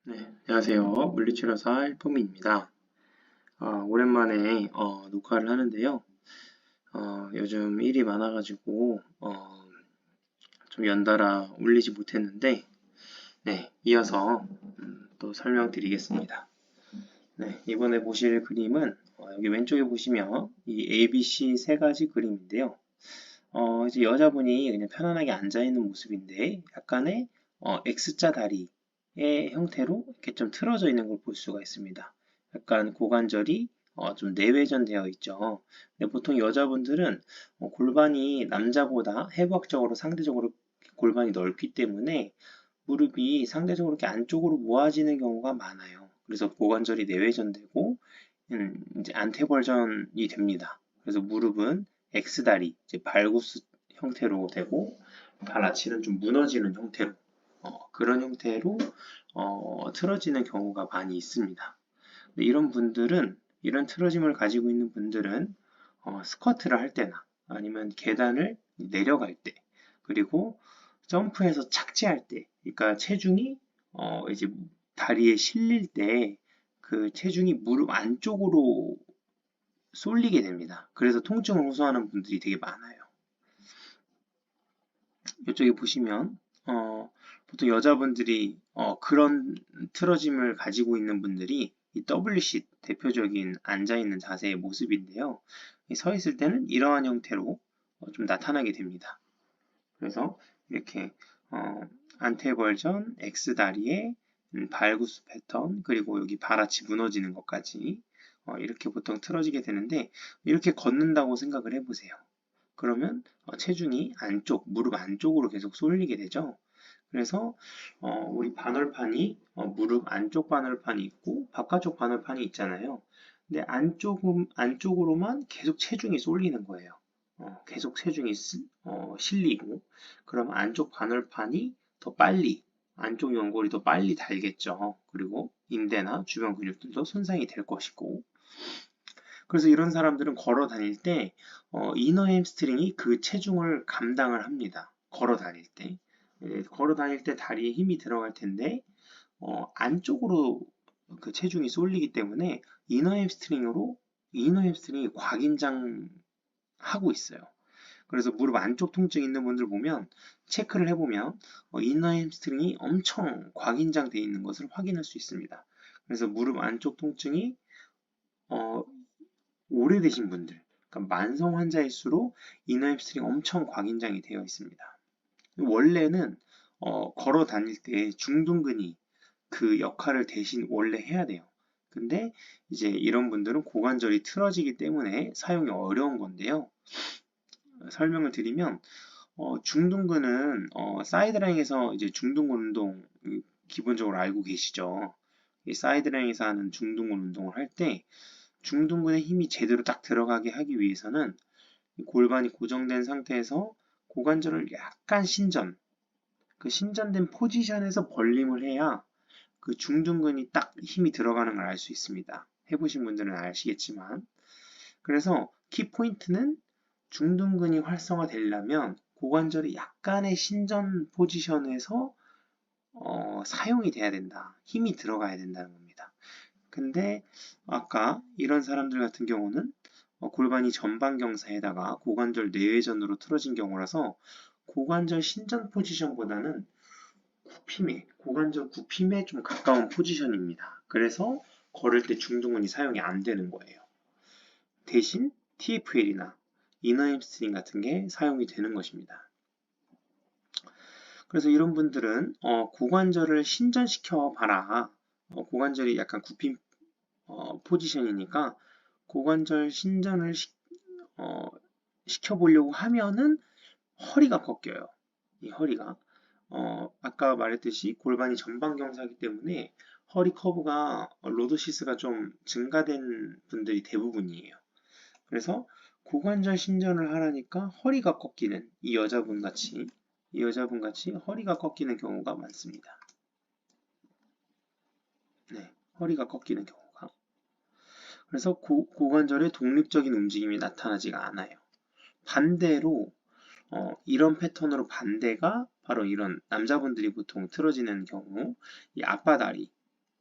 네, 안녕하세요. 물리치료사 일품입니다. 오랜만에 녹화를 하는데요. 요즘 일이 많아가지고 좀 연달아 올리지 못했는데, 네, 이어서 또 설명드리겠습니다. 네, 이번에 보실 그림은 여기 왼쪽에 보시면 이 ABC 세 가지 그림인데요. 이제 여자분이 그냥 편안하게 앉아 있는 모습인데 약간의 X자 다리의 형태로 이렇게 좀 틀어져 있는 걸 볼 수가 있습니다. 약간 고관절이 좀 내외전되어 있죠. 근데 보통 여자분들은 골반이 남자보다 해부학적으로 상대적으로 골반이 넓기 때문에 무릎이 상대적으로 이렇게 안쪽으로 모아지는 경우가 많아요. 그래서 고관절이 내외전되고 이제 안테벌전이 됩니다. 그래서 무릎은 X다리, 이제 발구스 형태로 되고 발 아치는 좀 무너지는 형태로 그런 형태로 틀어지는 경우가 많이 있습니다. 이런 분들은 이런 틀어짐을 가지고 있는 분들은 스쿼트를 할 때나 아니면 계단을 내려갈 때 그리고 점프해서 착지할 때 그러니까 체중이 이제 다리에 실릴 때 그 체중이 무릎 안쪽으로 쏠리게 됩니다. 그래서 통증을 호소하는 분들이 되게 많아요. 이쪽에 보시면 보통 여자분들이 그런 틀어짐을 가지고 있는 분들이 이 WC 대표적인 앉아있는 자세의 모습인데요. 서 있을 때는 이러한 형태로 좀 나타나게 됩니다. 그래서 이렇게 안테벌전, X다리에 발구스 패턴, 그리고 여기 발아치 무너지는 것까지 이렇게 보통 틀어지게 되는데 이렇게 걷는다고 생각을 해보세요. 그러면 체중이 안쪽, 무릎 안쪽으로 계속 쏠리게 되죠. 그래서 우리 반월판이 무릎 안쪽 반월판이 있고 바깥쪽 반월판이 있잖아요. 근데 안쪽으로만 계속 체중이 쏠리는 거예요. 계속 체중이 실리고 그럼 안쪽 반월판이 더 빨리 안쪽 연골이 더 빨리 닳겠죠. 그리고 인대나 주변 근육들도 손상이 될 것이고 그래서 이런 사람들은 걸어 다닐 때 이너 햄스트링이 그 체중을 감당을 합니다. 걸어 다닐 때. 걸어 다닐 때 다리에 힘이 들어갈 텐데 안쪽으로 그 체중이 쏠리기 때문에 이너 햄스트링이 과긴장하고 있어요. 그래서 무릎 안쪽 통증 있는 분들 보면 체크를 해보면 이너 햄스트링이 엄청 과긴장되어 있는 것을 확인할 수 있습니다. 그래서 무릎 안쪽 통증이 어, 오래되신 분들, 그러니까 만성 환자일수록 이너 햄스트링 엄청 과긴장이 되어 있습니다. 원래는 걸어 다닐 때 중둔근이 그 역할을 대신 원래 해야 돼요. 근데 이제 이런 분들은 고관절이 틀어지기 때문에 사용이 어려운 건데요. 설명을 드리면 중둔근은 사이드라인에서 이제 중둔근 운동 기본적으로 알고 계시죠? 이 사이드라인에서 하는 중둔근 운동을 할 때 중둔근의 힘이 제대로 딱 들어가게 하기 위해서는 골반이 고정된 상태에서 고관절을 약간 그 신전된 포지션에서 벌림을 해야 그 중둔근이 딱 힘이 들어가는 걸 알 수 있습니다. 해보신 분들은 아시겠지만. 그래서 키포인트는 중둔근이 활성화되려면 고관절이 약간의 신전 포지션에서 사용이 돼야 된다. 힘이 들어가야 된다는 겁니다. 근데 아까 이런 사람들 같은 경우는 골반이 전방경사에다가 고관절 내외전으로 틀어진 경우라서 고관절 신전 포지션보다는 고관절 굽힘에 좀 가까운 포지션입니다. 그래서 걸을 때 중둔근이 사용이 안 되는 거예요. 대신 TFL이나 이너 햄스트링 같은 게 사용이 되는 것입니다. 그래서 이런 분들은 고관절을 신전시켜 봐라. 고관절이 약간 굽힌 포지션이니까 고관절 신전을 시켜보려고 하면은 허리가 꺾여요. 이 허리가. 아까 말했듯이 골반이 전방경사이기 때문에 허리 커브가 로도시스가 좀 증가된 분들이 대부분이에요. 그래서 고관절 신전을 하라니까 허리가 꺾이는 이 여자분 같이 허리가 꺾이는 경우가 많습니다. 네, 허리가 꺾이는 경우가. 그래서 고관절의 독립적인 움직임이 나타나지가 않아요. 반대로 이런 패턴으로 반대가 바로 이런 남자분들이 보통 틀어지는 경우 이 앞바다리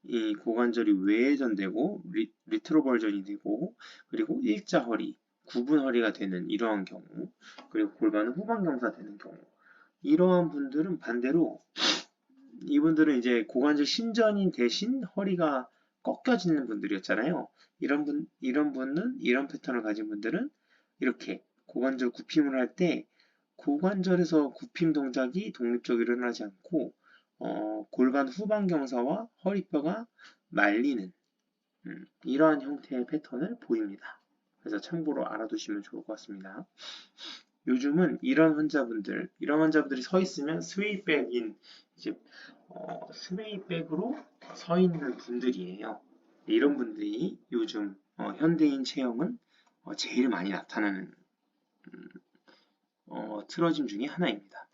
이 고관절이 외회전되고 리트로벌전이 되고 그리고 일자 허리, 구분 허리가 되는 이러한 경우 그리고 골반은 후방경사 되는 경우 이러한 분들은 반대로 이분들은 이제 고관절 신전인 대신 허리가 꺾여지는 분들이었잖아요. 이런 분은 이런 패턴을 가진 분들은 이렇게 고관절 굽힘을 할 때 고관절에서 굽힘 동작이 독립적으로 일어나지 않고 골반 후방 경사와 허리뼈가 말리는 이러한 형태의 패턴을 보입니다. 그래서 참고로 알아두시면 좋을 것 같습니다. 요즘은 이런 환자분들이 서 있으면 스웨이백인 이제 스웨이백으로 서 있는 분들이에요. 이런 분들이 요즘 현대인 체형은 제일 많이 나타나는 틀어짐 중에 하나입니다.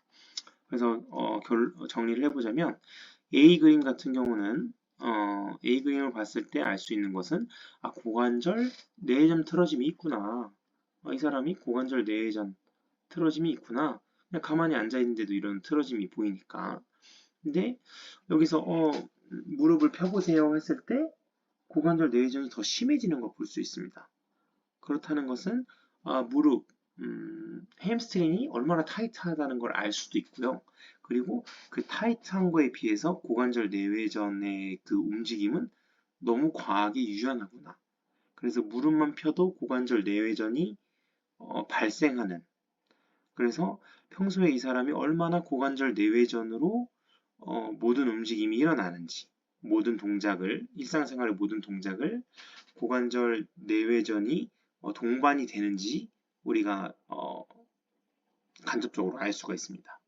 그래서 정리를 해보자면 A 그림 같은 경우는 A 그림을 봤을 때 알 수 있는 것은 고관절 내외전 틀어짐이 있구나. 이 사람이 고관절 내외전 틀어짐이 있구나. 그냥 가만히 앉아 있는데도 이런 틀어짐이 보이니까. 근데 여기서 무릎을 펴보세요 했을 때 고관절 내외전이 더 심해지는 걸 볼 수 있습니다. 그렇다는 것은 무릎, 햄스트링이 얼마나 타이트하다는 걸 알 수도 있고요. 그리고 그 타이트한 거에 비해서 고관절 내외전의 그 움직임은 너무 과하게 유연하구나. 그래서 무릎만 펴도 고관절 내외전이 발생하는. 그래서 평소에 이 사람이 얼마나 고관절 내외전으로 모든 움직임이 일어나는지, 모든 동작을, 일상생활의 모든 동작을 고관절 내외전이 동반이 되는지 우리가 간접적으로 알 수가 있습니다.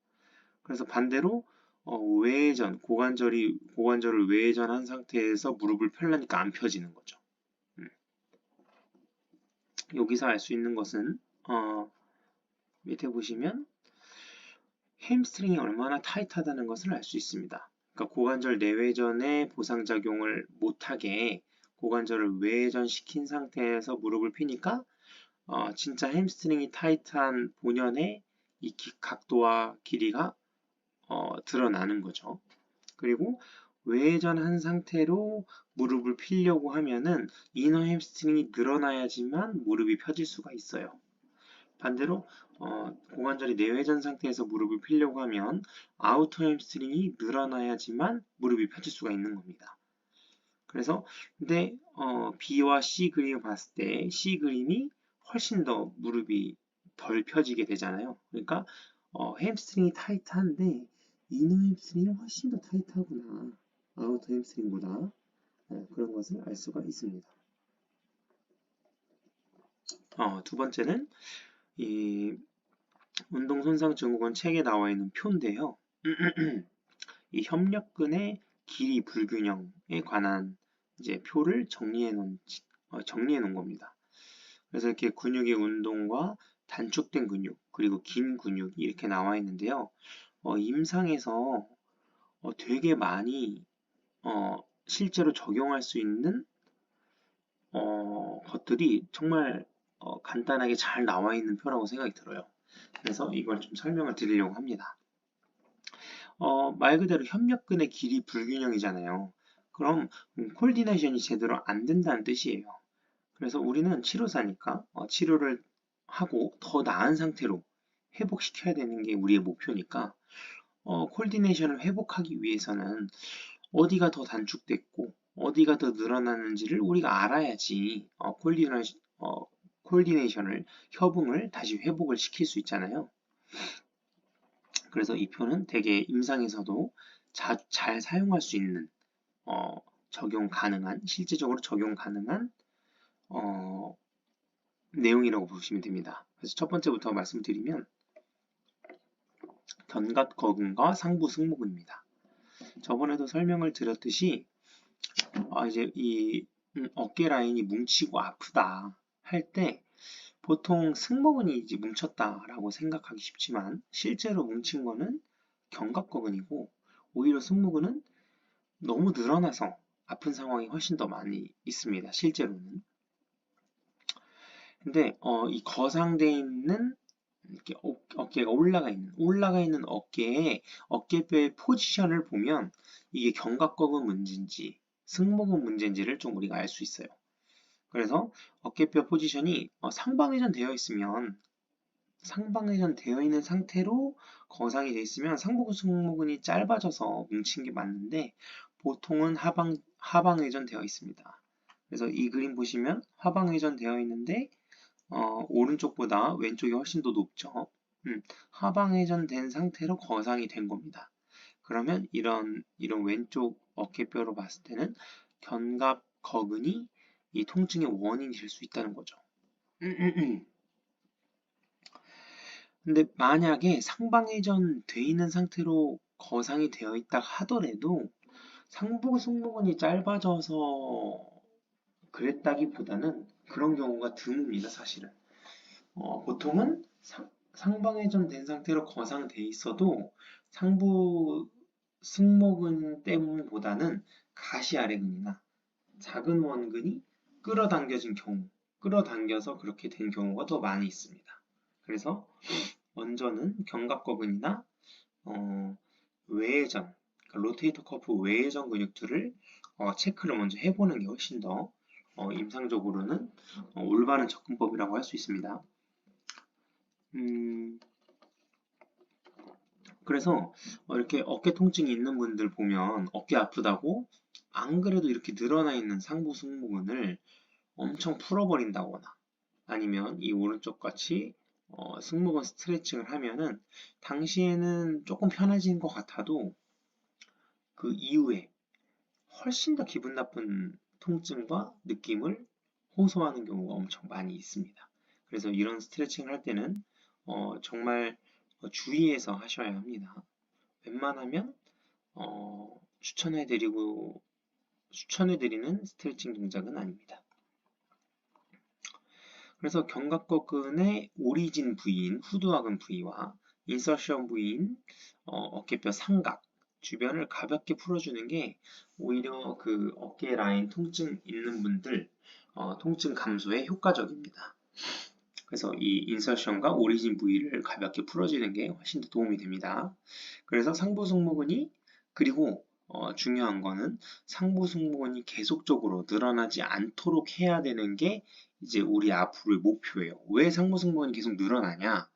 그래서 반대로 고관절을 외회전한 상태에서 무릎을 펴려니까 안 펴지는 거죠. 여기서 알 수 있는 것은 밑에 보시면 햄스트링이 얼마나 타이트하다는 것을 알 수 있습니다. 그러니까 고관절 내외전의 보상작용을 못하게 고관절을 외회전시킨 상태에서 무릎을 피니까 진짜 햄스트링이 타이트한 본연의 이 각도와 길이가 드러나는 거죠. 그리고 외회전한 상태로 무릎을 피려고 하면은 이너 햄스트링이 늘어나야지만 무릎이 펴질 수가 있어요. 반대로 고관절이 내외전 상태에서 무릎을 피려고 하면 아우터 햄스트링이 늘어나야지만 무릎이 펴질 수가 있는 겁니다. 그래서 근데 B와 C 그림을 봤을 때 C 그림이 훨씬 더 무릎이 덜 펴지게 되잖아요. 그러니까 햄스트링이 타이트한데 이너 햄스트링이 훨씬 더 타이트하구나. 아우터 햄스트링보다 그런 것을 알 수가 있습니다. 두 번째는 이 운동손상증후군 책에 나와 있는 표인데요. 이 협력근의 길이 불균형에 관한 이제 표를 정리해 놓은 겁니다. 그래서 이렇게 근육의 운동과 단축된 근육, 그리고 긴 근육이 이렇게 나와 있는데요. 임상에서 되게 많이 실제로 적용할 수 있는 것들이 정말 간단하게 잘 나와 있는 표라고 생각이 들어요. 그래서 이걸 좀 설명을 드리려고 합니다. 말 그대로 협력근의 길이 불균형이잖아요. 그럼 콜디네이션이 제대로 안 된다는 뜻이에요. 그래서 우리는 치료사니까 치료를 하고 더 나은 상태로 회복시켜야 되는 게 우리의 목표니까 콜디네이션을 회복하기 위해서는 어디가 더 단축됐고 어디가 더 늘어나는지를 우리가 알아야지 콜디네이션을 협응을 다시 회복을 시킬 수 있잖아요. 그래서 이 표는 되게 임상에서도 잘 사용할 수 있는 실제적으로 적용 가능한 내용이라고 보시면 됩니다. 그래서 첫 번째부터 말씀드리면 견갑거근과 상부 승모근입니다. 저번에도 설명을 드렸듯이 이제 이 어깨 라인이 뭉치고 아프다 할 때 보통 승모근이 이제 뭉쳤다라고 생각하기 쉽지만 실제로 뭉친 거는 견갑거근이고 오히려 승모근은 너무 늘어나서 아픈 상황이 훨씬 더 많이 있습니다. 실제로는. 근데 이 거상돼 있는 이렇게 어깨가 올라가 있는 어깨의 어깨뼈의 포지션을 보면 이게 견갑거근 문제인지 승모근 문제인지를 좀 우리가 알 수 있어요. 그래서 어깨뼈 포지션이 상방회전 되어 있으면 상방회전 되어 있는 상태로 거상이 되어 있으면 상부 승모근이 짧아져서 뭉친 게 맞는데 보통은 하방회전 되어 있습니다. 그래서 이 그림 보시면 하방회전 되어 있는데 오른쪽보다 왼쪽이 훨씬 더 높죠. 하방회전 된 상태로 거상이 된 겁니다. 그러면 이런 왼쪽 어깨뼈로 봤을 때는 견갑거근이 이 통증의 원인이 될 수 있다는 거죠. 근데 만약에 상방회전 돼 있는 상태로 거상이 되어 있다 하더라도 상부 승모근이 짧아져서 그랬다기보다는 그런 경우가 드뭅니다, 사실은. 보통은 상방회전 된 상태로 거상돼 있어도 상부 승모근 때문보다는 가시아래근이나 작은 원근이 끌어당겨진 경우, 끌어당겨서 그렇게 된 경우가 더 많이 있습니다. 그래서 먼저는 견갑거근이나 외회전, 그러니까 로테이터 커프 외회전 근육들을 체크를 먼저 해보는 게 훨씬 더 임상적으로는 올바른 접근법이라고 할 수 있습니다. 그래서 이렇게 어깨 통증이 있는 분들 보면 어깨 아프다고 안 그래도 이렇게 늘어나 있는 상부 승모근을 엄청 풀어버린다거나 아니면 이 오른쪽 같이 승모근 스트레칭을 하면은 당시에는 조금 편해진 것 같아도 그 이후에 훨씬 더 기분 나쁜 통증과 느낌을 호소하는 경우가 엄청 많이 있습니다. 그래서 이런 스트레칭을 할 때는 정말 주의해서 하셔야 합니다. 웬만하면 추천해드리는 스트레칭 동작은 아닙니다. 그래서 견갑거근의 오리진 부위인 후두하근 부위와 인서션 부위인 어깨뼈 삼각 주변을 가볍게 풀어주는 게 오히려 그 어깨 라인 통증 있는 분들 통증 감소에 효과적입니다. 그래서 이 인서션과 오리진 부위를 가볍게 풀어주는 게 훨씬 더 도움이 됩니다. 그래서 상부 승모근이 그리고 중요한 거는 상부 승모근이 계속적으로 늘어나지 않도록 해야 되는 게 이제 우리 앞으로의 목표예요. 왜 상부 승모근이 계속 늘어나냐?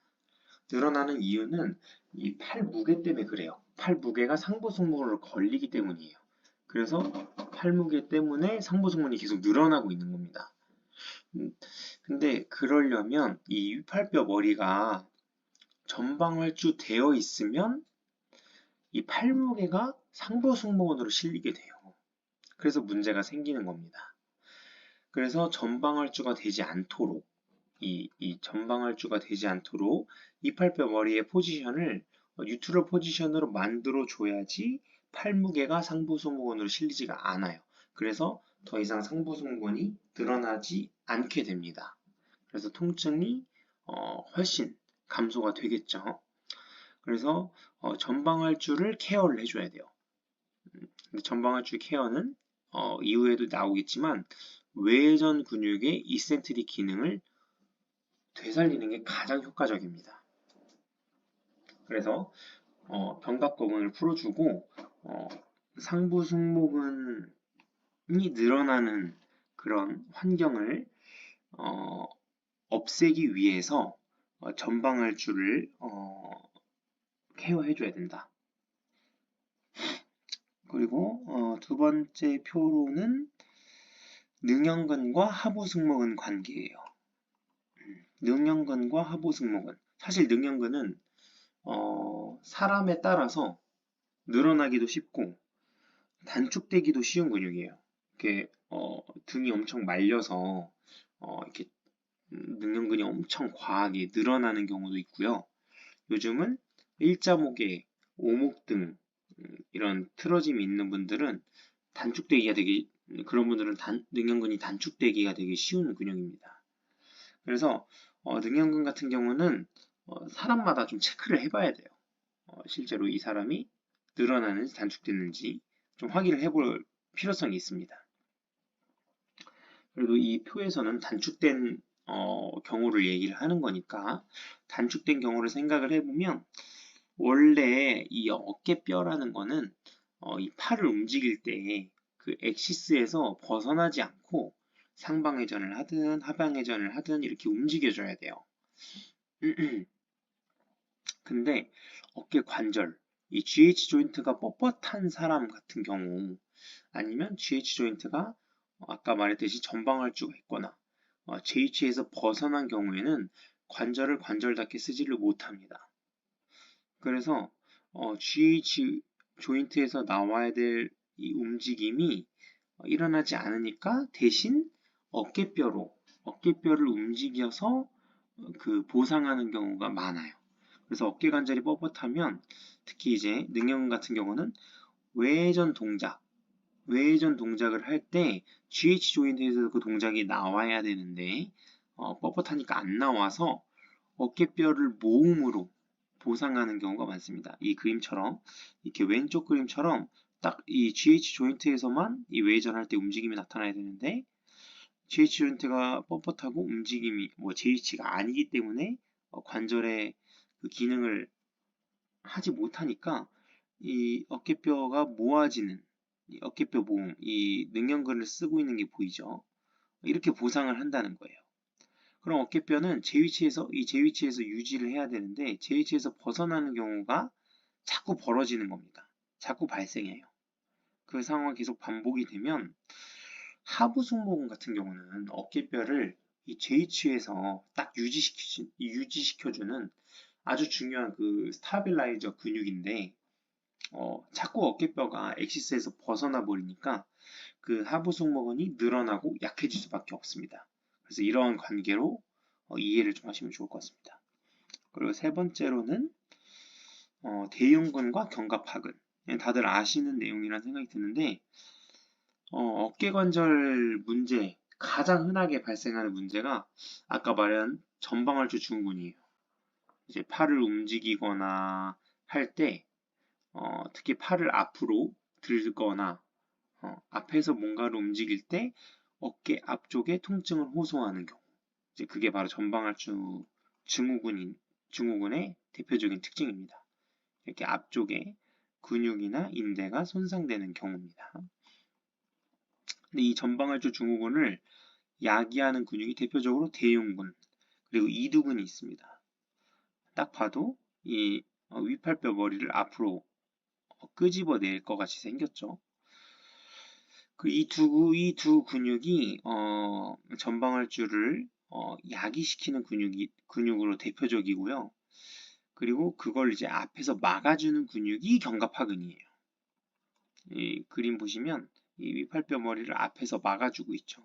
늘어나는 이유는 이 팔 무게 때문에 그래요. 팔 무게가 상부 승모근으로 걸리기 때문이에요. 그래서 팔 무게 때문에 상부 승모근이 계속 늘어나고 있는 겁니다. 근데 그러려면 이 위팔뼈 머리가 전방활주 되어 있으면 이 팔무게가 상부 승모근으로 실리게 돼요. 그래서 문제가 생기는 겁니다. 그래서 전방활주가 되지 않도록 이 전방활주가 되지 않도록 이팔뼈 머리의 포지션을 뉴트럴 포지션으로 만들어 줘야지 팔무게가 상부 승모근으로 실리지가 않아요. 그래서 더 이상 상부 승모근이 늘어나지 않게 됩니다. 그래서 통증이 훨씬 감소가 되겠죠. 그래서 전방활주를 케어를 해줘야 돼요. 근데 전방활주 케어는 이후에도 나오겠지만 외전 근육의 이센트릭 기능을 되살리는 게 가장 효과적입니다. 그래서 견갑거근을 풀어주고 상부 승모근이 늘어나는 그런 환경을 없애기 위해서 전방활주를 케어해줘야 된다. 그리고 두 번째 표로는 능형근과 하부승모근 관계예요. 능형근과 하부승모근. 사실 능형근은 사람에 따라서 늘어나기도 쉽고 단축되기도 쉬운 근육이에요. 이렇게 등이 엄청 말려서 이렇게 능형근이 엄청 과하게 늘어나는 경우도 있고요. 요즘은 일자목에 오목등 이런 틀어짐이 있는 분들은 단축되기가 되게 그런 분들은 능형근이 단축되기가 되게 쉬운 근육입니다. 그래서 능형근 같은 경우는 사람마다 좀 체크를 해봐야 돼요. 실제로 이 사람이 늘어나는지 단축됐는지 좀 확인을 해볼 필요성이 있습니다. 그래도 이 표에서는 단축된 경우를 얘기를 하는 거니까 단축된 경우를 생각을 해보면 원래 이 어깨뼈라는 거는 이 팔을 움직일 때 그 엑시스에서 벗어나지 않고 상방회전을 하든 하방회전을 하든 이렇게 움직여줘야 돼요. 근데 어깨 관절, 이 GH 조인트가 뻣뻣한 사람 같은 경우 아니면 GH 조인트가 아까 말했듯이 전방할주가 있거나 JH에서 벗어난 경우에는 관절을 관절답게 쓰지를 못합니다. 그래서 GH 조인트에서 나와야 될 이 움직임이 일어나지 않으니까 대신 어깨뼈를 움직여서 그 보상하는 경우가 많아요. 그래서 어깨 관절이 뻣뻣하면 특히 이제 능형 같은 경우는 외회전 동작을 할 때 GH 조인트에서 그 동작이 나와야 되는데 뻣뻣하니까 안 나와서 어깨뼈를 모음으로 보상하는 경우가 많습니다. 이 그림처럼 이렇게 왼쪽 그림처럼 딱 이 GH 조인트에서만 이 외회전할 때 움직임이 나타나야 되는데 GH 조인트가 뻣뻣하고 움직임이 JH가 아니기 때문에 관절의 그 기능을 하지 못하니까 이 어깨뼈가 모아지는 이 어깨뼈 모음, 이 능형근을 쓰고 있는 게 보이죠? 이렇게 보상을 한다는 거예요. 그럼 어깨뼈는 제 위치에서 유지를 해야 되는데 제 위치에서 벗어나는 경우가 자꾸 벌어지는 겁니다. 자꾸 발생해요. 그 상황이 계속 반복이 되면 하부 승모근 같은 경우는 어깨뼈를 이 JH에서 딱 유지시켜주는 아주 중요한 그 스타빌라이저 근육인데 자꾸 어깨뼈가 엑시스에서 벗어나 버리니까 그 하부 승모근이 늘어나고 약해질 수밖에 없습니다. 그래서 이러한 관계로 이해를 좀 하시면 좋을 것 같습니다. 그리고 세 번째로는 대흉근과 견갑하근. 다들 아시는 내용이라는 생각이 드는데 어깨관절 문제, 가장 흔하게 발생하는 문제가 아까 말한 전방할주 증후군이에요. 이제 팔을 움직이거나 할 때 특히 팔을 앞으로 들거나 앞에서 뭔가를 움직일 때 어깨 앞쪽에 통증을 호소하는 경우. 이제 그게 바로 전방할주 증후군의 대표적인 특징입니다. 이렇게 앞쪽에 근육이나 인대가 손상되는 경우입니다. 근데 이 전방할주 증후군을 야기하는 근육이 대표적으로 대흉근 그리고 이두근이 있습니다. 딱 봐도 이 위팔뼈 머리를 앞으로 끄집어낼 것 같이 생겼죠. 이 두 근육이 전방할주를 야기시키는 근육으로 대표적이고요. 그리고 그걸 이제 앞에서 막아주는 근육이 견갑하근이에요. 이 그림 보시면 이 위팔뼈 머리를 앞에서 막아주고 있죠.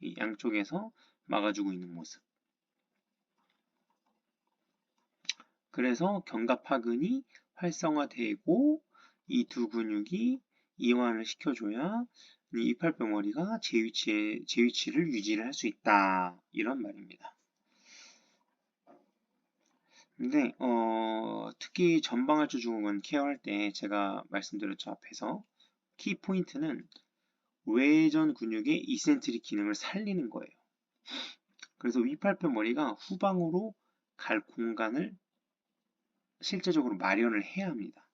이 양쪽에서 막아주고 있는 모습. 그래서 견갑하근이 활성화되고 이 두 근육이 이완을 시켜줘야 이 위팔뼈 머리가 제 위치를 유지를 할 수 있다. 이런 말입니다. 근데 특히 전방할주 증후군 케어할 때 제가 말씀드렸죠 앞에서 키 포인트는 외전 근육의 이센트릭 기능을 살리는 거예요. 그래서 위팔뼈 머리가 후방으로 갈 공간을 실제적으로 마련을 해야 합니다.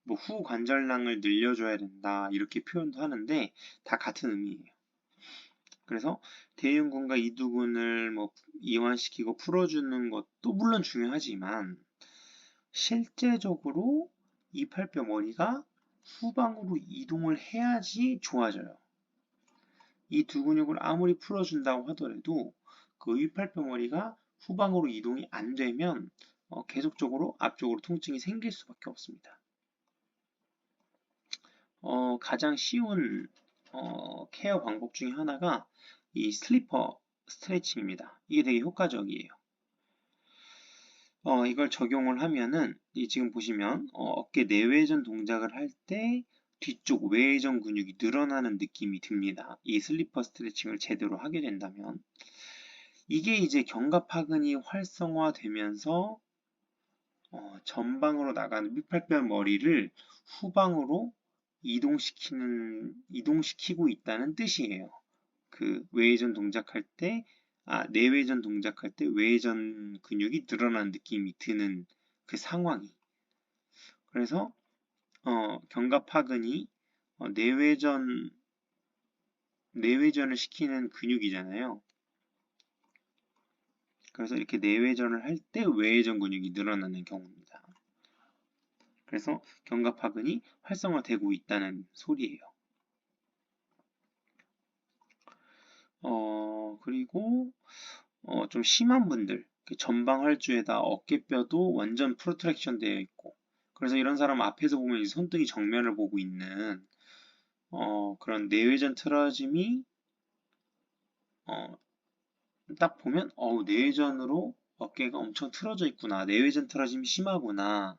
뭐 후관절낭을 늘려줘야 된다 이렇게 표현도 하는데 다 같은 의미예요. 그래서 대흉근과 이두근을 뭐 이완시키고 풀어주는 것도 물론 중요하지만 실제적으로 이팔뼈 머리가 후방으로 이동을 해야지 좋아져요. 이 두 근육을 아무리 풀어준다고 하더라도 그 위팔뼈 머리가 후방으로 이동이 안 되면 계속적으로 앞쪽으로 통증이 생길 수밖에 없습니다. 가장 쉬운 케어 방법 중에 하나가 이 슬리퍼 스트레칭입니다. 이게 되게 효과적이에요. 이걸 적용을 하면은 지금 보시면 어깨 내외전 동작을 할 때 뒤쪽 외회전 근육이 늘어나는 느낌이 듭니다. 이 슬리퍼 스트레칭을 제대로 하게 된다면 이게 이제 견갑하근이 활성화되면서 전방으로 나가는 위팔뼈 머리를 후방으로 이동시키고 있다는 뜻이에요. 그 외회전 동작할 때, 내외전 동작할 때 외회전 근육이 늘어난 느낌이 드는 그 상황이. 그래서 견갑하근이 내외전 내외전을 시키는 근육이잖아요. 그래서 이렇게 내외전을 할 때 외외전 근육이 늘어나는 경우입니다. 그래서 견갑하근이 활성화되고 있다는 소리예요. 그리고 좀 심한 분들, 전방활주에다 어깨뼈도 완전 프로트랙션 되어 있고, 그래서 이런 사람 앞에서 보면 이제 손등이 정면을 보고 있는 그런 내외전 틀어짐이 딱 보면 내외전으로 어깨가 엄청 틀어져 있구나, 내외전 틀어짐이 심하구나.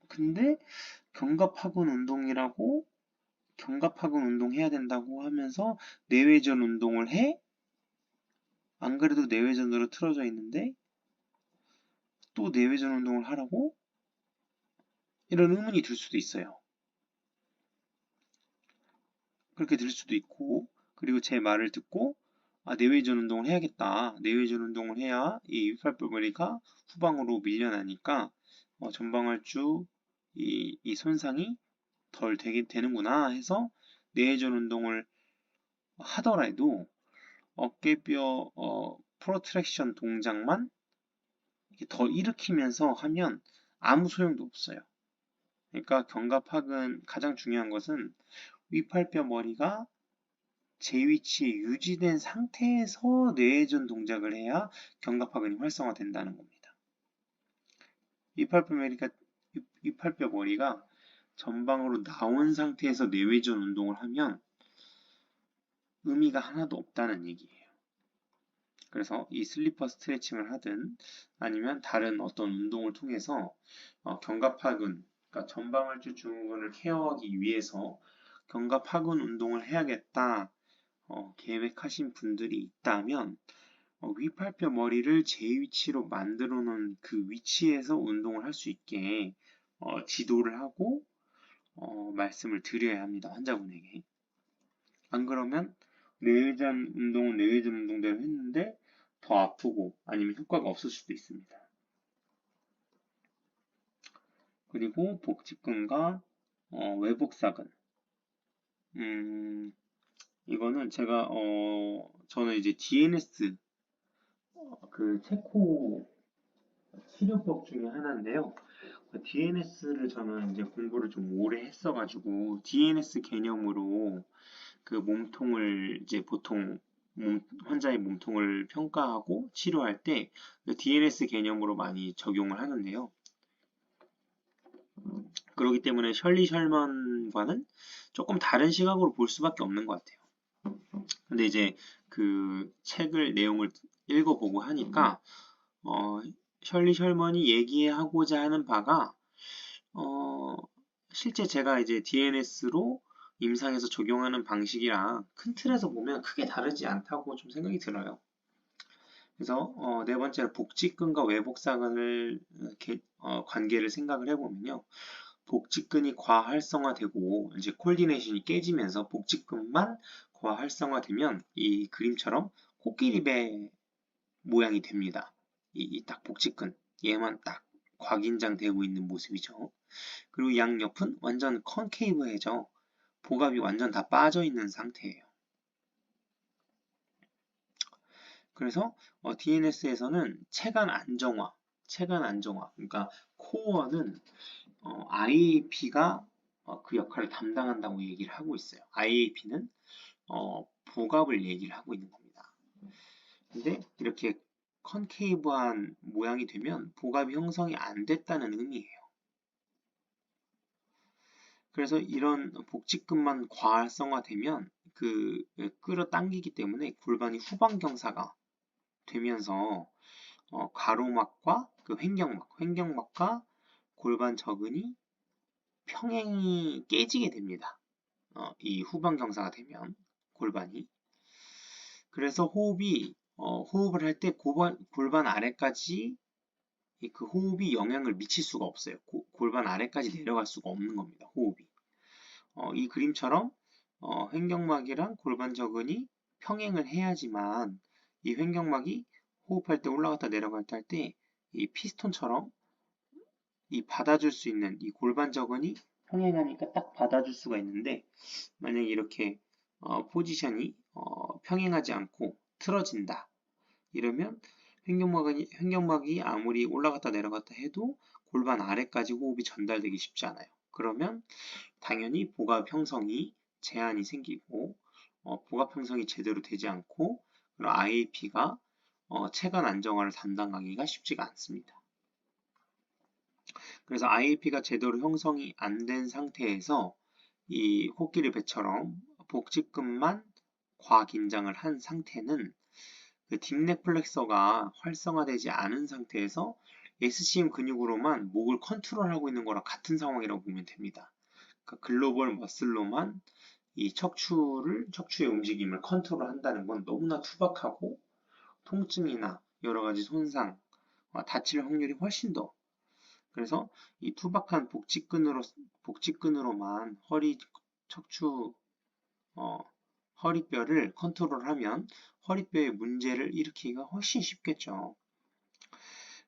근데 견갑하근 운동이라고 견갑하근 운동해야 된다고 하면서 내외전 운동을 해? 안 그래도 내외전으로 틀어져 있는데 또 내외전 운동을 하라고? 이런 의문이 들 수도 있어요. 그렇게 들 수도 있고, 그리고 제 말을 듣고 내외전 운동을 해야겠다. 내외전 운동을 해야 이 윗팔뼈머리가 후방으로 밀려나니까 전방활주 이 손상이 덜 되는구나 해서 내외전 운동을 하더라도 어깨뼈 프로트랙션 동작만 이렇게 더 일으키면서 하면 아무 소용도 없어요. 그러니까 견갑학은 가장 중요한 것은 윗팔뼈 머리가 제 위치에 유지된 상태에서 뇌회전 동작을 해야 견갑하근이 활성화된다는 겁니다. 윗팔뼈 머리가 전방으로 나온 상태에서 뇌회전 운동을 하면 의미가 하나도 없다는 얘기예요. 그래서 이 슬리퍼 스트레칭을 하든 아니면 다른 어떤 운동을 통해서 견갑하근, 그러니까 전방활주 증후군을 케어하기 위해서 견갑하근 운동을 해야겠다 계획하신 분들이 있다면 윗팔뼈 머리를 제 위치로 만들어 놓은 그 위치에서 운동을 할 수 있게 지도를 하고 말씀을 드려야 합니다. 환자분에게. 안 그러면 뇌회전 운동은 뇌회전 운동대로 했는데 더 아프고 아니면 효과가 없을 수도 있습니다. 그리고 복직근과 외복사근. 이거는 제가 저는 이제 DNS 그 체코 치료법 중에 하나인데요. DNS를 저는 이제 공부를 좀 오래 했어가지고 DNS 개념으로 그 몸통을 이제 보통 환자의 몸통을 평가하고 치료할 때 DNS 개념으로 많이 적용을 하는데요. 그렇기 때문에 셜리 셜먼과는 조금 다른 시각으로 볼 수밖에 없는 것 같아요. 근데 이제 그 책을 내용을 읽어보고 하니까 셜리 셜먼이 얘기하고자 하는 바가 실제 제가 이제 DNS로 임상에서 적용하는 방식이랑 큰 틀에서 보면 크게 다르지 않다고 좀 생각이 들어요. 그래서 네 번째로 복직근과 외복사근을 관계를 생각을 해보면요. 복직근이 과활성화되고 이제 콜디네이션이 깨지면서 복직근만 과활성화되면 이 그림처럼 코끼리배 모양이 됩니다. 이 딱 복직근 얘만 딱 과긴장되고 있는 모습이죠. 그리고 양옆은 완전 컨케이브해져 복압이 완전 다 빠져 있는 상태예요. 그래서 DNS에서는 체간 안정화, 그러니까 코어는 IAP가 그 역할을 담당한다고 얘기를 하고 있어요. IAP는 복압을 얘기를 하고 있는 겁니다. 근데 이렇게 컨케이브한 모양이 되면 복압이 형성이 안 됐다는 의미예요. 그래서 이런 복직근만 과활성화되면 그 끌어당기기 때문에 골반이 후방경사가 되면서 가로막과 그 횡격막과 골반 저근이 평행이 깨지게 됩니다. 이 후방경사가 되면 골반이. 그래서 호흡을 할 때 골반 아래까지 그 호흡이 영향을 미칠 수가 없어요. 골반 아래까지 내려갈 수가 없는 겁니다. 호흡이. 이 그림처럼 횡격막이랑 골반 저근이 평행을 해야지만 이 횡격막이 호흡할 때 올라갔다 내려갔다 할 때 이 피스톤처럼 이 받아줄 수 있는 이 골반 저근이 평행하니까 딱 받아줄 수가 있는데 만약에 이렇게 포지션이 평행하지 않고 틀어진다. 이러면 횡격막이 아무리 올라갔다 내려갔다 해도 골반 아래까지 호흡이 전달되기 쉽지 않아요. 그러면 당연히 복압 형성이 제한이 생기고 복압 형성이 제대로 되지 않고 IAP가 체관 안정화를 담당하기가 쉽지가 않습니다. 그래서 IAP가 제대로 형성이 안 된 상태에서 이 코끼리 배처럼 복직근만 과긴장을 한 상태는 그 딥넥 플렉서가 활성화되지 않은 상태에서 SCM 근육으로만 목을 컨트롤하고 있는 거랑 같은 상황이라고 보면 됩니다. 그러니까 글로벌 머슬로만 이 척추의 움직임을 컨트롤한다는 건 너무나 투박하고 통증이나 여러 가지 손상, 다칠 확률이 훨씬 더. 그래서 이 투박한 복직근으로만 척추, 허리뼈를 컨트롤하면 허리뼈에 문제를 일으키기가 훨씬 쉽겠죠.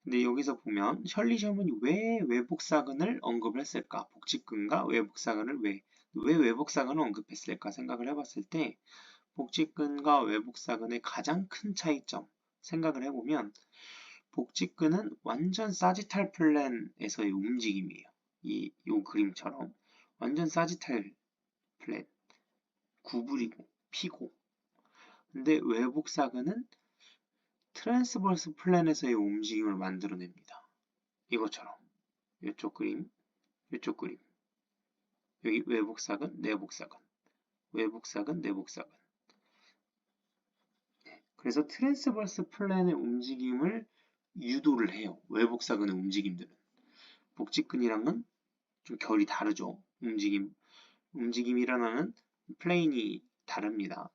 근데 여기서 보면 셜리 셔먼이 왜 외복사근을 언급을 했을까? 복직근과 외복사근을 왜 외복사근을 언급했을까 생각을 해봤을 때 복직근과 외복사근의 가장 큰 차이점 생각을 해보면 복직근은 완전 사지탈 플랜에서의 움직임이에요. 요 그림처럼 완전 사지탈 플랜, 구부리고 피고. 근데 외복사근은 트랜스버스 플랜에서의 움직임을 만들어냅니다. 이것처럼 이쪽 그림, 이쪽 그림. 여기 외복사근, 내복사근, 외복사근, 내복사근. 그래서 트랜스버스 플랜의 움직임을 유도를 해요. 외복사근의 움직임들은. 복직근이랑은 좀 결이 다르죠. 움직임이 일어나는 플레인이 다릅니다.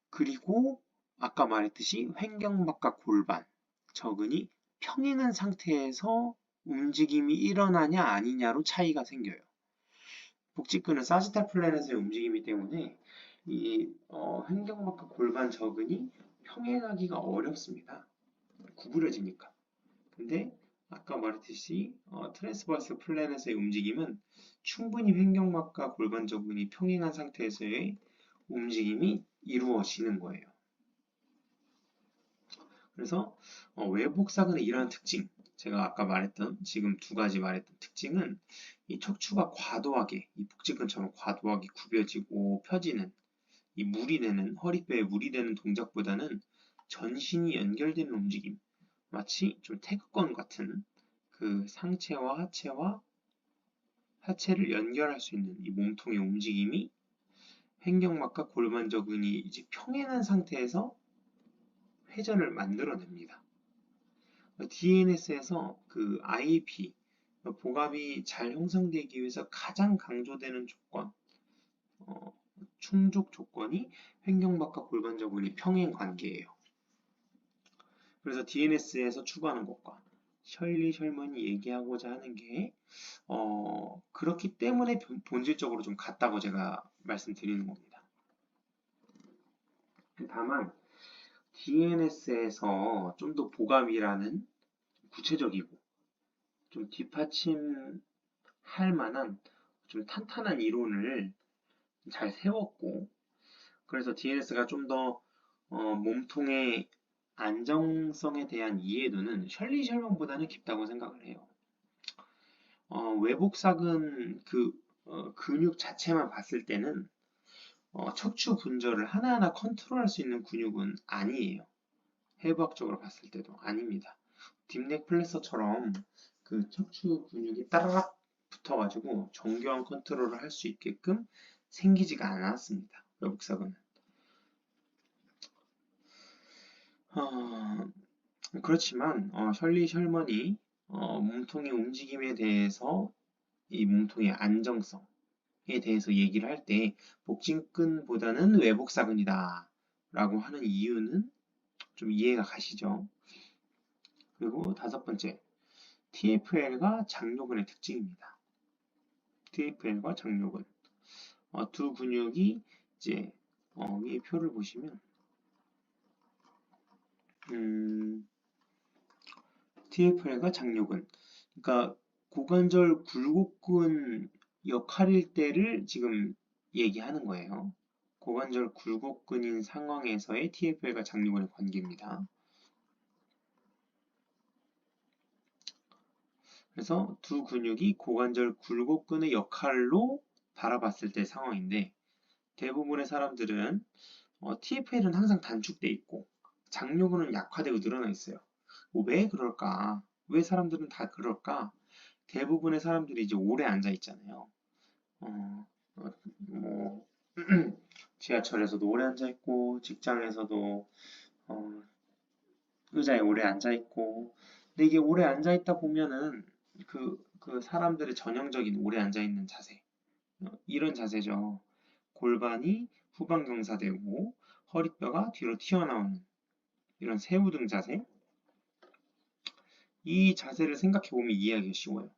그리고 아까 말했듯이 횡격막과 골반, 저근이 평행한 상태에서 움직임이 일어나냐 아니냐로 차이가 생겨요. 복직근은 사지탈 플랜에서의 움직임이기 때문에 이 횡격막과 골반 저근이 평행하기가 어렵습니다. 구부려지니까. 근데 아까 말했듯이 트랜스버스 플랜에서의 움직임은 충분히 횡격막과 골반 저근이 평행한 상태에서의 움직임이 이루어지는 거예요. 그래서 외복사근의 이러한 특징, 제가 아까 말했던 지금 두 가지 말했던 특징은 이 척추가 과도하게 이 복직근처럼 과도하게 구겨지고 펴지는 이 무리되는 허리뼈에 무리되는 동작보다는 전신이 연결되는 움직임, 마치 좀 태극권 같은 그 상체와 하체를 연결할 수 있는 이 몸통의 움직임이 횡격막과 골반 저근이 이제 평행한 상태에서 회전을 만들어냅니다. DNS에서 그 IAP, 복압이 잘 형성되기 위해서 가장 강조되는 조건, 충족 조건이 횡격막과 골반 저근이 평행 관계예요. 그래서 DNS에서 추구하는 것과 셜리 셜먼이 얘기하고자 하는 게 그렇기 때문에 본질적으로 좀 같다고 제가 말씀드리는 겁니다. 다만 DNS에서 좀 더 복압이라는 구체적이고 좀 뒷받침할 만한 좀 탄탄한 이론을 잘 세웠고 그래서 DNS가 좀 더 몸통의 안정성에 대한 이해도는 셜리 셜먼보다는 깊다고 생각을 해요. 외복사근 근육 자체만 봤을 때는 척추 분절을 하나하나 컨트롤할 수 있는 근육은 아니에요. 해부학적으로 봤을 때도 아닙니다. 딥넥 플렉서처럼 그 척추 근육이 따라락 붙어가지고 정교한 컨트롤을 할 수 있게끔 생기지가 않았습니다. 외복사근은. 그렇지만 셜리 셜먼이 몸통의 움직임에 대해서 이 몸통의 안정성에 대해서 얘기를 할 때 복직근보다는 외복사근이다 라고 하는 이유는 좀 이해가 가시죠? 그리고 다섯 번째, TFL과 장요근의 특징입니다. TFL과 장요근. 두 근육이 이제 위에 표를 보시면 TFL과 장요근. 그러니까 고관절 굴곡근 역할일 때를 지금 얘기하는 거예요. 고관절 굴곡근인 상황에서의 TFL과 장요근의 관계입니다. 그래서 두 근육이 고관절 굴곡근의 역할로 바라봤을 때 상황인데 대부분의 사람들은 TFL은 항상 단축돼 있고 장요근은 약화되고 늘어나 있어요. 왜 그럴까? 왜 사람들은 다 그럴까? 대부분의 사람들이 이제 오래 앉아 있잖아요. 뭐 지하철에서도 오래 앉아 있고 직장에서도 어, 의자에 오래 앉아 있고 근데 이게 오래 앉아 있다 보면은 그 사람들의 전형적인 오래 앉아 있는 자세 이런 자세죠. 골반이 후방 경사되고 허리뼈가 뒤로 튀어나오는 이런 새우등 자세. 이 자세를 생각해 보면 이해하기 쉬워요.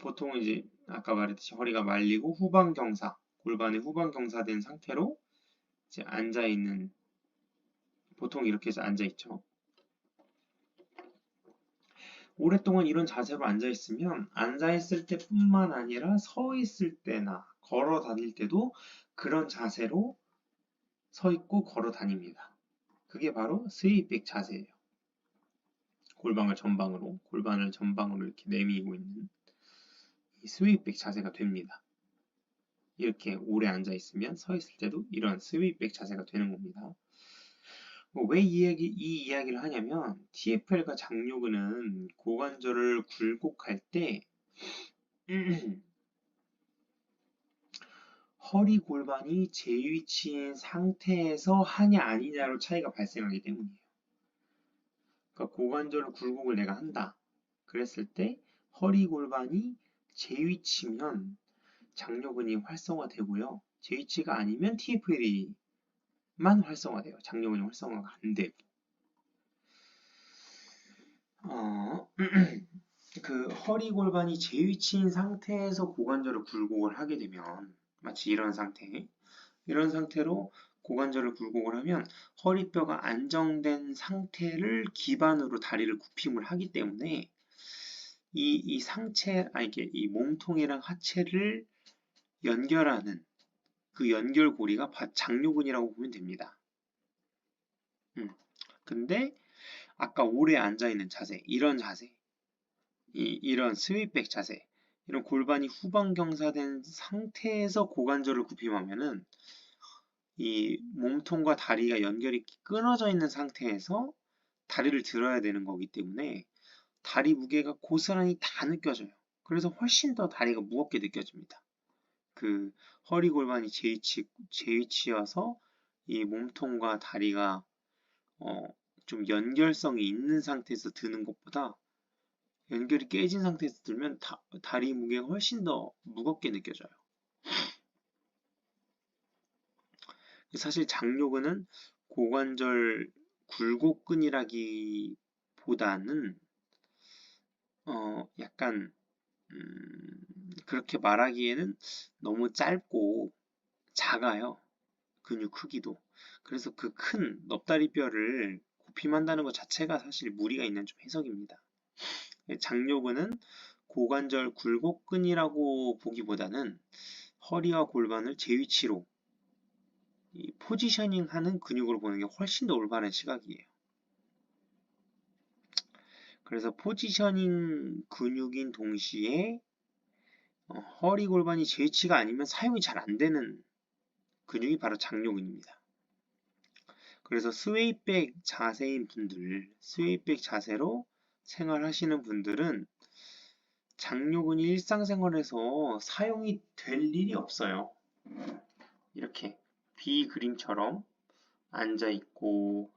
보통 이제 아까 말했듯이 허리가 말리고 후방 경사, 골반이 후방 경사된 상태로 이제 앉아 있는 보통 이렇게 해서 앉아 있죠. 오랫동안 이런 자세로 앉아 있으면 앉아 있을 때뿐만 아니라 서 있을 때나 걸어 다닐 때도 그런 자세로 서 있고 걸어 다닙니다. 그게 바로 스웨이백 자세예요. 골반을 전방으로 이렇게 내밀고 있는 이 스웨이백 자세가 됩니다. 이렇게 오래 앉아 있으면 서 있을 때도 이런 스웨이백 자세가 되는 겁니다. 왜 이 이야기를 하냐면 TFL과 장요근은 고관절을 굴곡할 때 허리 골반이 제 위치인 상태에서 하냐 아니냐로 차이가 발생하기 때문이에요. 그러니까 고관절 굴곡을 내가 한다. 그랬을 때 허리 골반이 제 위치면 장요근이 활성화되고요. 제 위치가 아니면 TFL만 활성화돼요. 장요근이 활성화가 안 되고. 그 허리 골반이 제 위치인 상태에서 고관절을 굴곡을 하게 되면 마치 이런 상태로 고관절을 굴곡을 하면 허리뼈가 안정된 상태를 기반으로 다리를 굽힘을 하기 때문에 이 몸통이랑 하체를 연결하는 그 연결고리가 장요근이라고 보면 됩니다. 근데 아까 오래 앉아 있는 자세, 이런 스윗백 자세, 이런 골반이 후방 경사된 상태에서 고관절을 굽힘하면은 이 몸통과 다리가 연결이 끊어져 있는 상태에서 다리를 들어야 되는 거기 때문에 다리 무게가 고스란히 다 느껴져요. 그래서 훨씬 더 다리가 무겁게 느껴집니다. 그 허리 골반이 제 위치여서 이 몸통과 다리가 좀 연결성이 있는 상태에서 드는 것보다 연결이 깨진 상태에서 들면 다리 무게가 훨씬 더 무겁게 느껴져요. 사실 장요근은 고관절 굴곡근이라기보다는 약간 그렇게 말하기에는 너무 짧고 작아요. 근육 크기도. 그래서 그 큰 넙다리뼈를 굽힘한다는 것 자체가 사실 무리가 있는 좀 해석입니다. 장요근은 고관절 굴곡근이라고 보기보다는 허리와 골반을 제 위치로 포지셔닝하는 근육으로 보는 게 훨씬 더 올바른 시각이에요. 그래서 포지셔닝 근육인 동시에 허리 골반이 제 위치가 아니면 사용이 잘 안 되는 근육이 바로 장요근입니다. 그래서 스웨이백 자세로 생활하시는 분들은 장요근이 일상생활에서 사용이 될 일이 없어요. 이렇게 B 그림처럼 앉아 있고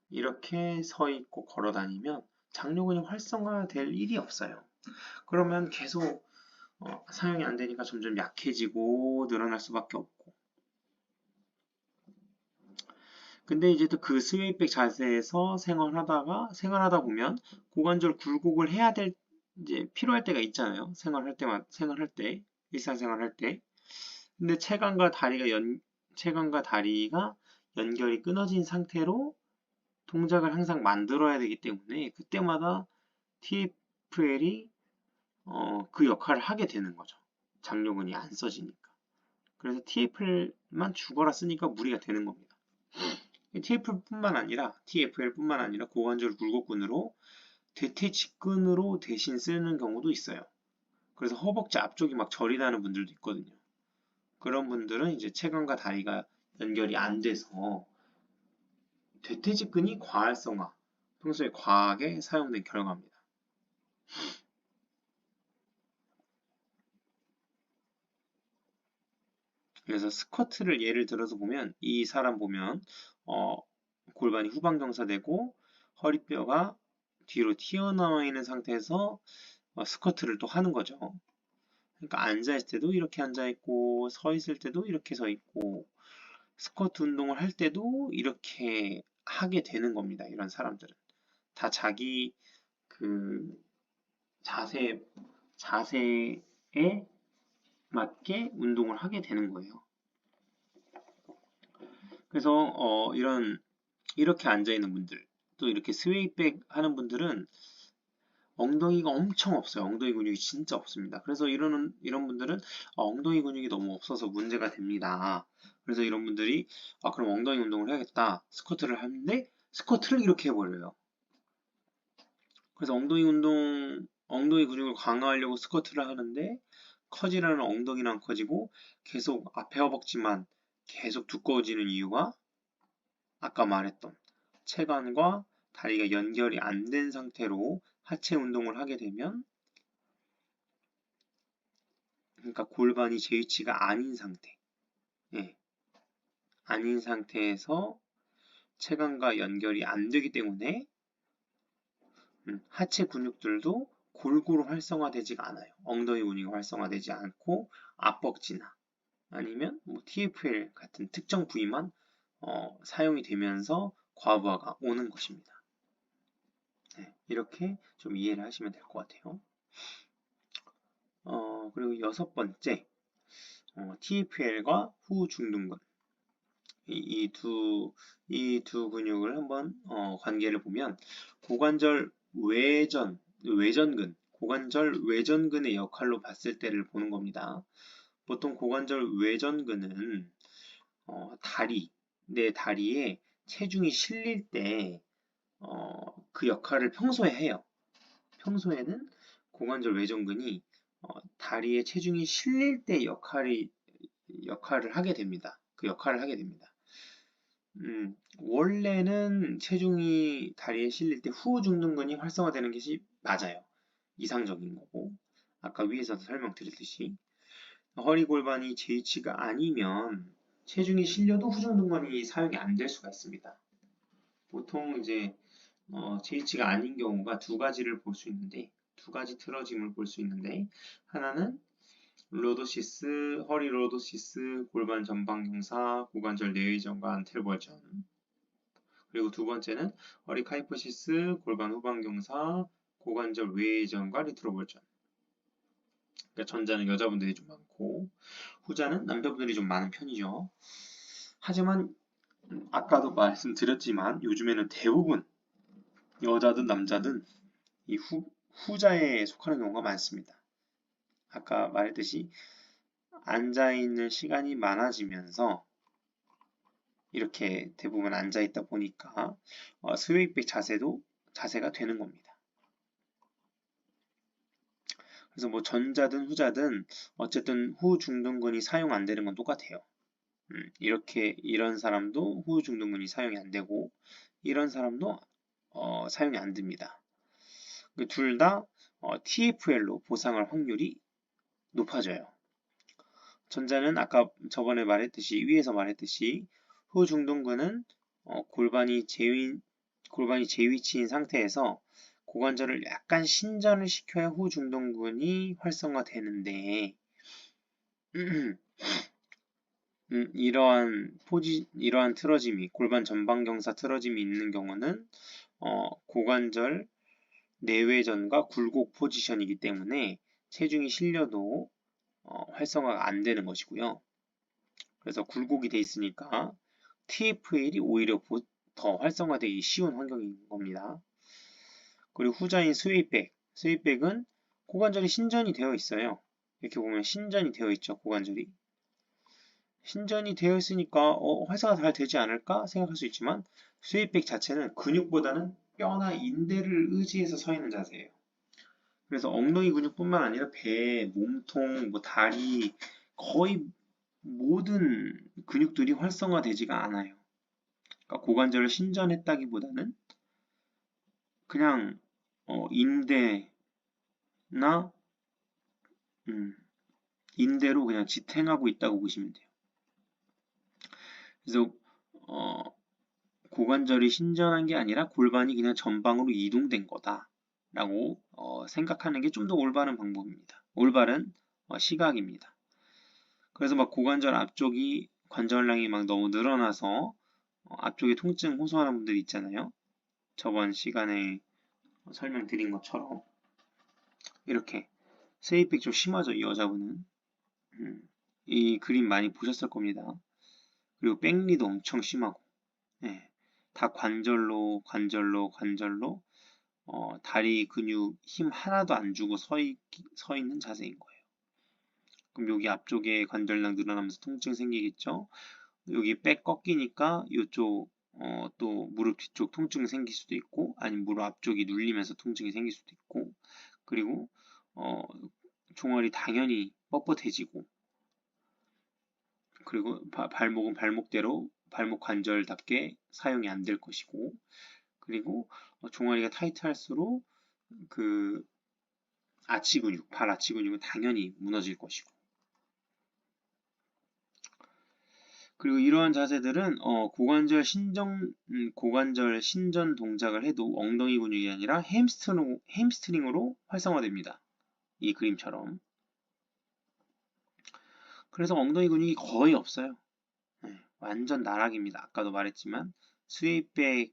이렇게 서 있고 걸어 다니면 장요근이 활성화될 일이 없어요. 그러면 계속 사용이 안 되니까 점점 약해지고 늘어날 수밖에 없고. 근데 이제 또 그 스웨이백 자세에서 생활하다 보면 고관절 굴곡을 해야 될 이제 필요할 때가 있잖아요. 일상생활할 때. 근데 체관과 다리가 연결이 끊어진 상태로 동작을 항상 만들어야 되기 때문에 그때마다 TFL이 그 역할을 하게 되는 거죠. 장요근이 안 써지니까. 그래서 TFL만 죽어라 쓰니까 무리가 되는 겁니다. TFL뿐만 아니라 고관절 굴곡근으로 대퇴직근으로 대신 쓰는 경우도 있어요. 그래서 허벅지 앞쪽이 막 저리다는 분들도 있거든요. 그런 분들은 이제 체관과 다리가 연결이 안 돼서 대퇴직근이 과활성화, 평소에 과하게 사용된 결과입니다. 그래서 스쿼트를 예를 들어서 보면 이 사람 보면 골반이 후방경사되고 허리뼈가 뒤로 튀어나와 있는 상태에서 스쿼트를 또 하는 거죠. 그러니까 앉아있을 때도 이렇게 앉아있고 서 있을 때도 이렇게 서 있고 스쿼트 운동을 할 때도 이렇게 하게 되는 겁니다. 이런 사람들은 다 자기 그 자세에 맞게 운동을 하게 되는 거예요. 그래서 이렇게 앉아 있는 분들, 또 이렇게 스웨이백 하는 분들은 엉덩이가 엄청 없어요. 엉덩이 근육이 진짜 없습니다. 그래서 이런 분들은 엉덩이 근육이 너무 없어서 문제가 됩니다. 그래서 이런 분들이 그럼 엉덩이 운동을 해야겠다. 스쿼트를 하는데 스쿼트를 이렇게 해버려요. 그래서 엉덩이 근육을 강화하려고 스쿼트를 하는데 커지라는 엉덩이는 안 커지고 계속 앞에 허벅지만 계속 두꺼워지는 이유가 아까 말했던 체관과 다리가 연결이 안 된 상태로 하체 운동을 하게 되면, 그러니까 골반이 제 위치가 아닌 상태, 아닌 상태에서 체관과 연결이 안 되기 때문에 하체 근육들도 골고루 활성화되지가 않아요. 엉덩이 근육이 활성화되지 않고 앞벅지나 아니면 뭐 TFL 같은 특정 부위만 사용이 되면서 과부하가 오는 것입니다. 이렇게 좀 이해를 하시면 될 것 같아요. 그리고 여섯 번째, TFL과 후중둔근. 이 두 근육을 한번 관계를 보면 고관절 외전근, 고관절 외전근의 역할로 봤을 때를 보는 겁니다. 보통 고관절 외전근은 내 다리에 체중이 실릴 때 그 역할을 평소에 해요. 평소에는 고관절 외전근이 다리에 체중이 실릴 때 역할을 하게 됩니다. 그 역할을 하게 됩니다. 원래는 체중이 다리에 실릴 때 후중둔근이 활성화되는 것이 맞아요. 이상적인 거고. 아까 위에서도 설명드렸듯이 허리 골반이 제 위치가 아니면 체중이 실려도 후중둔근이 사용이 안 될 수가 있습니다. 보통 이제 제 위치가 아닌 경우가 두 가지 틀어짐을 볼 수 있는데 하나는 로도시스, 허리 로도시스, 골반 전방경사, 고관절 내외전과 안테로벌전. 그리고 두 번째는 허리 카이포시스, 골반 후방경사, 고관절 외전과 리트로벌전. 그러니까 전자는 여자분들이 좀 많고 후자는 남자분들이 좀 많은 편이죠. 하지만 아까도 말씀드렸지만 요즘에는 대부분 여자든 남자든 이 후자에 속하는 경우가 많습니다. 아까 말했듯이 앉아있는 시간이 많아지면서 이렇게 대부분 앉아있다 보니까 스웨이백 자세가 되는 겁니다. 그래서 뭐 전자든 후자든 어쨌든 후중둔근이 사용 안 되는 건 똑같아요. 이런 사람도 후중둔근이 사용이 안 되고 이런 사람도 사용이 안 됩니다. 둘 다 TFL로 보상할 확률이 높아져요. 전자는 아까 위에서 말했듯이 후중둔근은 골반이 제 위치인 상태에서 고관절을 약간 신전을 시켜야 후중둔근이 활성화되는데 이러한 틀어짐이 골반 전방경사 틀어짐이 있는 경우는 고관절 내외전과 굴곡 포지션이기 때문에 체중이 실려도 활성화가 안 되는 것이고요. 그래서 굴곡이 돼 있으니까 TFL이 오히려 더 활성화되기 쉬운 환경인 겁니다. 그리고 후자인— 고관절이 신전이 되어 있어요. 이렇게 보면 신전이 되어 있죠, 고관절이. 신전이 되어 있으니까 활성화 잘 되지 않을까 생각할 수 있지만 스웨이백 자체는 근육보다는 뼈나 인대를 의지해서 서 있는 자세예요. 그래서 엉덩이 근육뿐만 아니라 배, 몸통, 뭐 다리 거의 모든 근육들이 활성화되지가 않아요. 그러니까 고관절을 신전했다기보다는 그냥 인대나 음, 인대로 그냥 지탱하고 있다고 보시면 돼요. 그래서 어, 고관절이 신전한 게 아니라 골반이 그냥 전방으로 이동된 거다라고 생각하는 게 좀 더 올바른 방법입니다. 올바른 시각입니다. 그래서 막 고관절 앞쪽이 관절량이 막 너무 늘어나서 앞쪽에 통증 호소하는 분들이 있잖아요. 저번 시간에 설명드린 것처럼 이렇게 세이백 좀 심하죠, 이 여자분은. 이 그림 많이 보셨을 겁니다. 그리고 백리도 엄청 심하고, 예, 다 관절로 다리 근육 힘 하나도 안 주고 서 있는 자세인 거예요. 그럼 여기 앞쪽에 관절량 늘어나면서 통증 생기겠죠? 여기 백 꺾이니까 이쪽 또 무릎 뒤쪽 통증이 생길 수도 있고, 아니면 무릎 앞쪽이 눌리면서 통증이 생길 수도 있고, 그리고 어, 종아리 당연히 뻣뻣해지고, 그리고 발목은 발목대로 발목 관절답게 사용이 안 될 것이고, 그리고 종아리가 타이트할수록 그 아치 근육, 발 아치 근육은 당연히 무너질 것이고. 그리고 이러한 자세들은 고관절 신전 동작을 해도 엉덩이 근육이 아니라 햄스트링으로 활성화됩니다. 이 그림처럼. 그래서 엉덩이 근육이 거의 없어요. 네, 완전 나락입니다. 아까도 말했지만 스웨이백의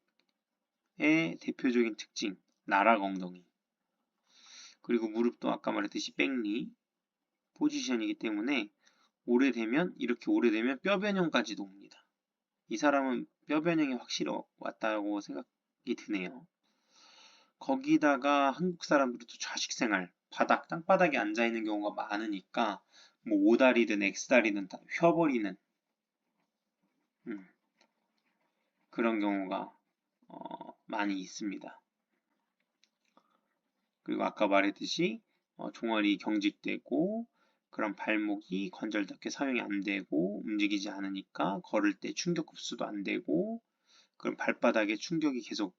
대표적인 특징, 나락 엉덩이. 그리고 무릎도 아까 말했듯이 백리 포지션이기 때문에 이렇게 오래되면 뼈 변형까지도 옵니다. 이 사람은 뼈 변형이 확실히 왔다고 생각이 드네요. 거기다가 한국 사람들도 좌식 생활, 땅바닥에 앉아 있는 경우가 많으니까 뭐 오다리든 X다리든 다 휘어버리는 그런 경우가 많이 있습니다. 그리고 아까 말했듯이 종아리 경직되고 그런 발목이 관절답게 사용이 안 되고 움직이지 않으니까 걸을 때 충격 흡수도 안 되고 그럼 발바닥에 충격이 계속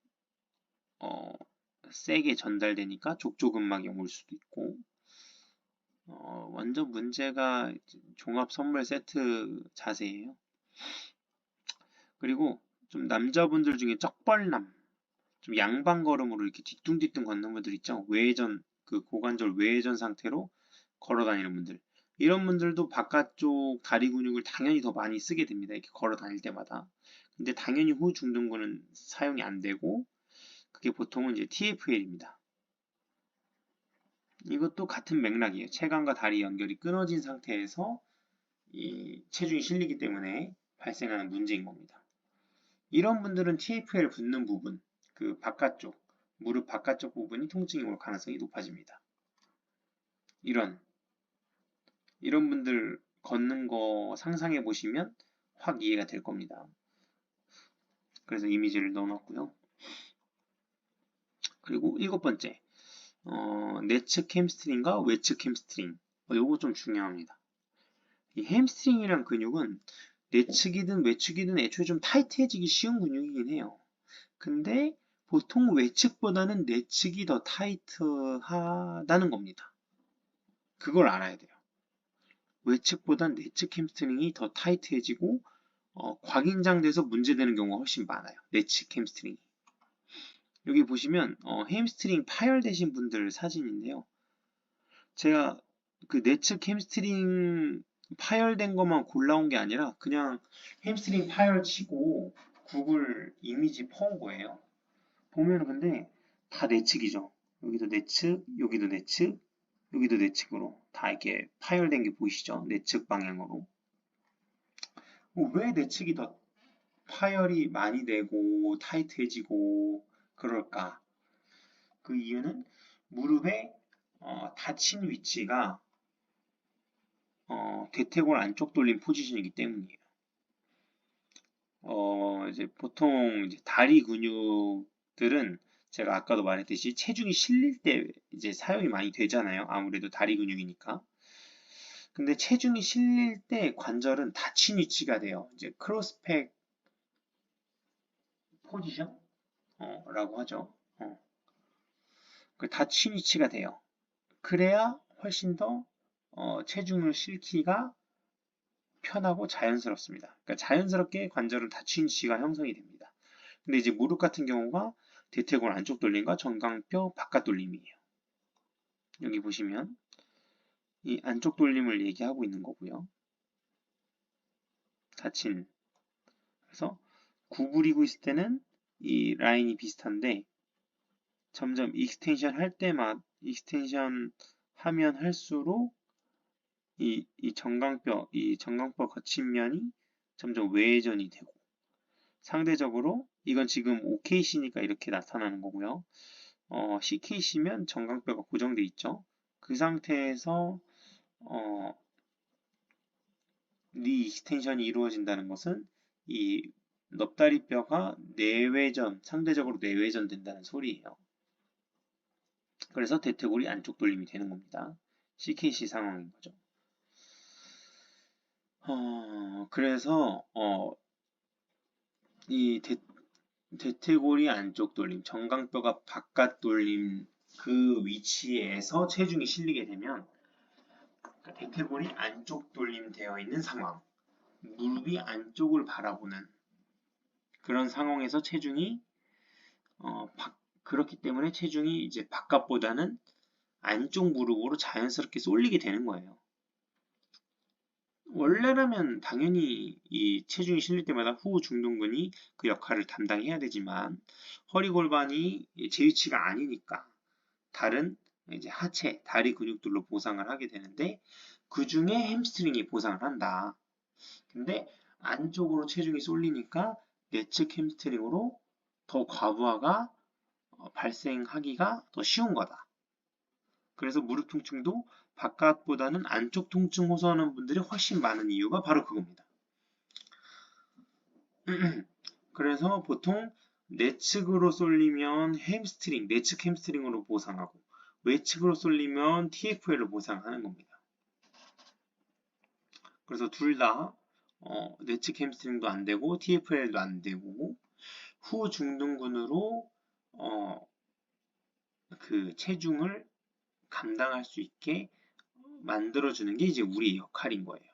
세게 전달되니까 족저근막이 올 수도 있고 완전 문제가 종합 선물 세트 자세예요. 그리고 좀 남자분들 중에 쩍벌남, 좀 양방 걸음으로 이렇게 뒤뚱뒤뚱 걷는 분들 있죠. 그 고관절 외회전 상태로 걸어 다니는 분들. 이런 분들도 바깥쪽 다리 근육을 당연히 더 많이 쓰게 됩니다. 이렇게 걸어 다닐 때마다. 근데 당연히 후중둔근은 사용이 안 되고 그게 보통은 이제 TFL입니다. 이것도 같은 맥락이에요. 체간과 다리 연결이 끊어진 상태에서 이 체중이 실리기 때문에 발생하는 문제인 겁니다. 이런 분들은 TFL 붙는 부분, 그 바깥쪽, 무릎 바깥쪽 부분이 통증이 올 가능성이 높아집니다. 이런 분들 걷는 거 상상해 보시면 확 이해가 될 겁니다. 그래서 이미지를 넣어놨고요. 그리고 7번째, 내측 햄스트링과 외측 햄스트링. 요거 좀 중요합니다. 이 햄스트링이란 근육은 내측이든 외측이든 애초에 좀 타이트해지기 쉬운 근육이긴 해요. 근데 보통 외측보다는 내측이 더 타이트하다는 겁니다. 그걸 알아야 돼요. 외측보단 내측 햄스트링이 더 타이트해지고 곽인장돼서 문제되는 경우가 훨씬 많아요. 내측 햄스트링이. 여기 보시면 햄스트링 파열되신 분들 사진인데요. 제가 그 내측 햄스트링 파열된 것만 골라온 게 아니라 그냥 햄스트링 파열 치고 구글 이미지 퍼온 거예요. 보면 근데 다 내측이죠. 여기도 내측, 여기도 내측, 여기도 내측으로 다 이렇게 파열된 게 보이시죠? 내측 방향으로. 왜 내측이 더 파열이 많이 되고 타이트해지고 그럴까? 그 이유는 무릎에 다친 위치가 대퇴골 안쪽 돌림 포지션이기 때문이에요. 이제 보통 이제 다리 근육들은 제가 아까도 말했듯이 체중이 실릴 때 이제 사용이 많이 되잖아요. 아무래도 다리 근육이니까. 근데 체중이 실릴 때 관절은 닫힌 위치가 돼요. 이제 크로스팩 포지션? 라고 하죠. 그 닫힌 위치가 돼요. 그래야 훨씬 더 체중을 실기가 편하고 자연스럽습니다. 그러니까 자연스럽게 관절은 닫힌 위치가 형성이 됩니다. 근데 이제 무릎 같은 경우가 대퇴골 안쪽 돌림과 정강뼈 바깥 돌림이에요. 여기 보시면 이 안쪽 돌림을 얘기하고 있는 거고요. 닫힌. 그래서 구부리고 있을 때는 이 라인이 비슷한데 점점 익스텐션 할 때만 익스텐션 하면 할수록 이 정강뼈 거친 면이 점점 외전이 되고 상대적으로 이건 지금 OKC니까 이렇게 나타나는 거고요. CKC면 정강뼈가 고정돼 있죠. 그 상태에서 니 익스텐션이 이루어진다는 것은 이 넙다리뼈가 상대적으로 내외전 된다는 소리예요. 그래서 대퇴골이 안쪽 돌림이 되는 겁니다. CKC 상황인 거죠. 그래서 이 대퇴골이 안쪽 돌림, 정강뼈가 바깥 돌림 그 위치에서 체중이 실리게 되면 대퇴골이 안쪽 돌림 되어 있는 상황, 무릎이 안쪽을 바라보는 그런 상황에서 체중이 그렇기 때문에 체중이 이제 바깥보다는 안쪽 무릎으로 자연스럽게 쏠리게 되는 거예요. 원래라면 당연히 이 체중이 실릴 때마다 후 중둔근이 그 역할을 담당해야 되지만 허리 골반이 제 위치가 아니니까 다른 이제 하체, 다리 근육들로 보상을 하게 되는데 그 중에 햄스트링이 보상을 한다. 근데 안쪽으로 체중이 쏠리니까 내측 햄스트링으로 더 과부하가 발생하기가 더 쉬운 거다. 그래서 무릎 통증도 바깥보다는 안쪽 통증 호소하는 분들이 훨씬 많은 이유가 바로 그겁니다. 그래서 보통 내측으로 쏠리면 내측 햄스트링으로 보상하고 외측으로 쏠리면 TFL로 보상하는 겁니다. 그래서 둘 다 내측 햄스트링도 안 되고 TFL도 안 되고 후 중둔근으로 그 체중을 감당할 수 있게 만들어주는 게 이제 우리의 역할인 거예요.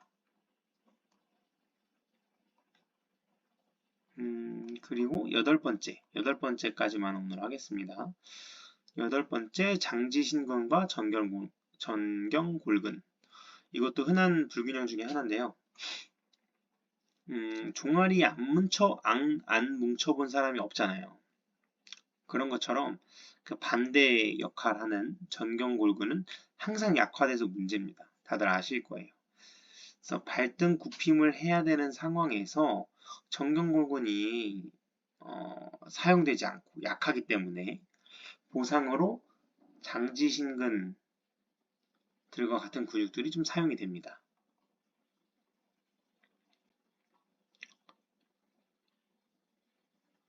그리고 여덟 번째까지만 오늘 하겠습니다. 여덟 번째, 장지신근과 전경골근. 이것도 흔한 불균형 중에 하나인데요. 종아리 안 뭉쳐본 사람이 없잖아요. 그런 것처럼 그 반대 역할하는 전경골근은 항상 약화돼서 문제입니다. 다들 아실 거예요. 그래서 발등 굽힘을 해야 되는 상황에서 전경골근이 사용되지 않고 약하기 때문에 보상으로 장지신근들과 같은 근육들이 좀 사용이 됩니다.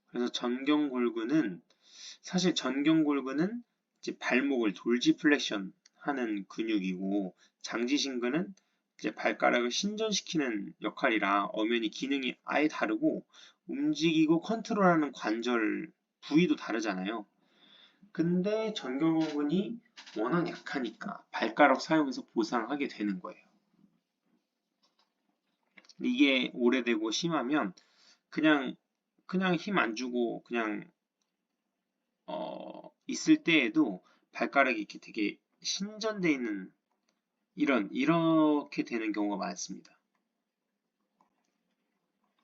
그래서 사실 전경골근은 이제 발목을 돌지플렉션 하는 근육이고 장지신근은 이제 발가락을 신전시키는 역할이라 엄연히 기능이 아예 다르고 움직이고 컨트롤하는 관절 부위도 다르잖아요. 근데 전경골근이 워낙 약하니까 발가락 사용해서 보상하게 되는 거예요. 이게 오래되고 심하면 그냥 힘 안 주고 그냥 있을 때에도 발가락이 이렇게 되게 신전돼 있는 이렇게 되는 경우가 많습니다.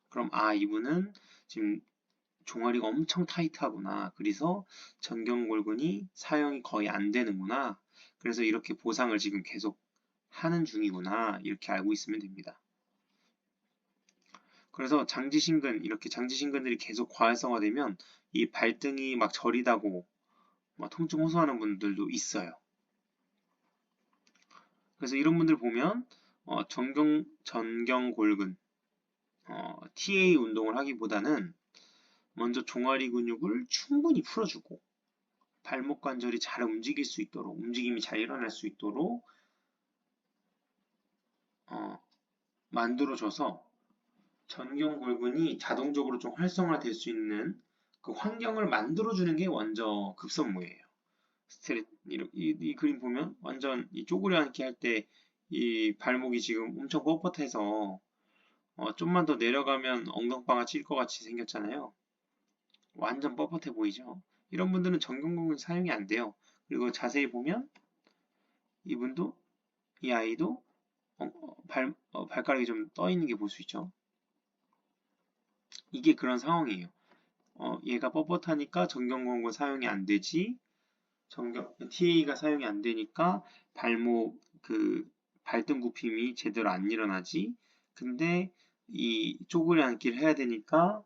그럼 이분은 지금 종아리가 엄청 타이트하구나. 그래서 전경골근이 사용이 거의 안 되는구나. 그래서 이렇게 보상을 지금 계속 하는 중이구나. 이렇게 알고 있으면 됩니다. 그래서 이렇게 장지신근들이 계속 과활성화되면 이 발등이 막 저리다고 막 통증 호소하는 분들도 있어요. 그래서 이런 분들 보면 전경골근 TA 운동을 하기보다는 먼저 종아리 근육을 충분히 풀어주고 발목 관절이 잘 움직일 수 있도록 움직임이 잘 일어날 수 있도록 만들어줘서 전경골근이 자동적으로 좀 활성화될 수 있는 그 환경을 만들어주는 게 먼저 급선무예요. 이 그림 보면 완전 이 쪼그려 앉기 할 때 이 발목이 지금 엄청 뻣뻣해서 좀만 더 내려가면 엉덩방아 찔 것 같이 생겼잖아요. 완전 뻣뻣해 보이죠? 이런 분들은 전경골근 사용이 안 돼요. 그리고 자세히 보면 이분도 이 아이도 발가락이 좀 떠 있는 게 볼 수 있죠. 이게 그런 상황이에요. 얘가 뻣뻣하니까 전경골근 사용이 안 되지. TA가 사용이 안 되니까 발목 발등 굽힘이 제대로 안 일어나지. 근데 이 쪼그려 앉기를 해야 되니까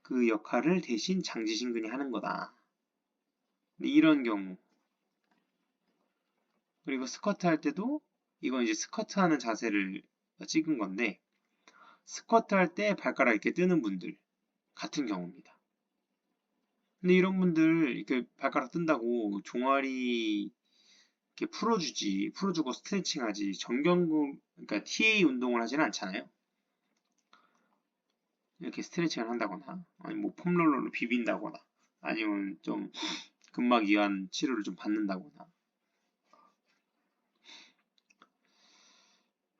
그 역할을 대신 장지신근이 하는 거다. 이런 경우. 그리고 스쿼트 할 때도 이건 이제 스쿼트 하는 자세를 찍은 건데 스쿼트 할 때 발가락 이렇게 뜨는 분들 같은 경우입니다. 근데 이런 분들 이렇게 발가락 뜬다고 종아리 이렇게 풀어주고 스트레칭하지 그러니까 TA 운동을 하지는 않잖아요. 이렇게 스트레칭을 한다거나 아니면 뭐 폼롤러로 비빈다거나 아니면 좀 근막 이완 치료를 좀 받는다거나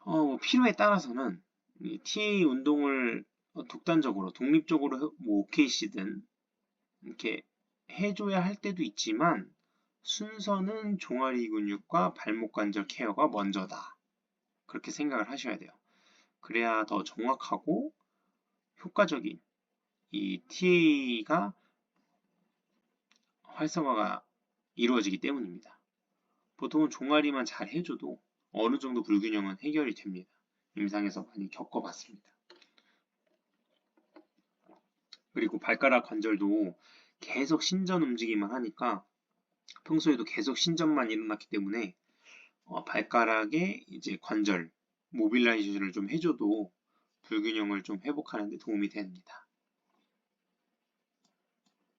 뭐 필요에 따라서는 이 TA 운동을 독단적으로 독립적으로 뭐 OKC든 이렇게 해줘야 할 때도 있지만 순서는 종아리 근육과 발목 관절 케어가 먼저다. 그렇게 생각을 하셔야 돼요. 그래야 더 정확하고 효과적인 이 TA가 활성화가 이루어지기 때문입니다. 보통은 종아리만 잘 해줘도 어느 정도 불균형은 해결이 됩니다. 임상에서 많이 겪어봤습니다. 그리고 발가락 관절도 계속 신전 움직임을 하니까 평소에도 계속 신전만 일어났기 때문에 발가락의 이제 관절 모빌라이제이션을 좀 해줘도 불균형을 좀 회복하는 데 도움이 됩니다.